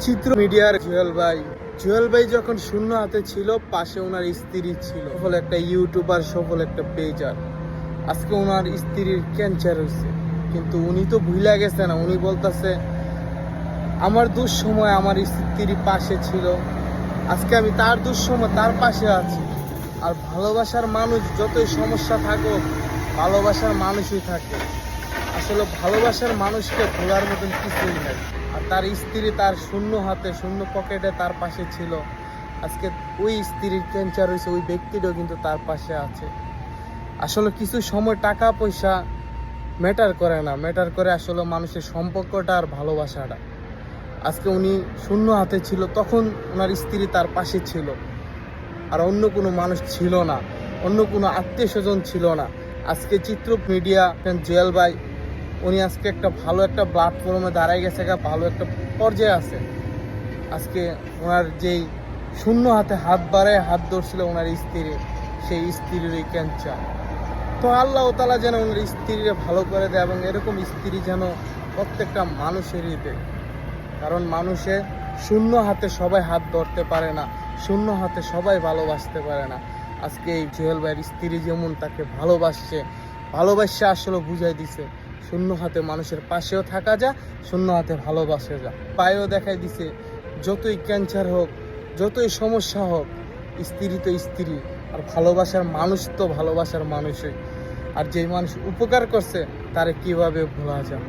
চিত্র মিডিয়ার জুয়েল ভাই যখন শূন্য হাতে ছিল, পাশে ওনার স্ত্রী ছিল, সফল একটা ইউটিউবার, সফল একটা পেজার। আজকে ওনার স্ত্রীর ক্যান্সার হয়েছে, কিন্তু উনি তো ভুলে গেছে না। উনি বলতেছে আমার দুঃসময় আমার স্ত্রী পাশে ছিল, আজকে আমি তার দুঃসময় তার পাশে আছি। আর ভালোবাসার মানুষ যতই সমস্যা থাকুক, ভালোবাসার মানুষই থাকে। আসলে ভালোবাসার মানুষকে ভোলার মতন কিছুই নাই। আর তার স্ত্রী তার শূন্য হাতে শূন্য পকেটে তার পাশে ছিল। আজকে ওই স্ত্রীর ক্যান্সার হয়েছে, ওই ব্যক্তিটাও কিন্তু তার পাশে আছে। আসলে কিছু সময় টাকা পয়সা ম্যাটার করে না, ম্যাটার করে আসলে মানুষের সম্পর্কটা আর ভালোবাসাটা। আজকে উনি শূন্য হাতে ছিল, তখন ওনার স্ত্রী তার পাশে ছিল, আর অন্য কোনো মানুষ ছিল না, অন্য কোনো আত্মীয় স্বজন ছিল না। আজকে চিত্র মিডিয়া জুয়েল ভাই উনি আজকে একটা ভালো একটা প্ল্যাটফর্মে দাঁড়ায় গেছে, ভালো একটা পর্যায়ে আছে। আজকে ওনার যেই শূন্য হাতে হাত বাড়ায় হাত ধরছিল ওনার স্ত্রী, সেই স্ত্রীর এই ক্যান্সার। তো আল্লাহ তাআলা যেন ওনার স্ত্রীরে ভালো করে দেয়, এবং এরকম স্ত্রী যেন প্রত্যেকটা মানুষেরই দেয়। কারণ মানুষের শূন্য হাতে সবাই হাত ধরতে পারে না, শূন্য হাতে সবাই ভালোবাসতে পারে না। আজকে এই জুয়েল ভাইয়ের স্ত্রী যেমন তাকে ভালোবাসে আসলে বুঝাই দিছে শূন্য হাতে মানুষের পাশেও থাকা যায়, শূন্য হাতে ভালোবাসা যায়। পায়েও দেখাই দিছে যতই ক্যান্সার হোক, যতই সমস্যা হোক, স্ত্রী তো স্ত্রী, আর ভালোবাসার মানুষ তো ভালোবাসার মানুষই। আর যেই মানুষ উপকার করছে তারে কিভাবে ভোলা যায়।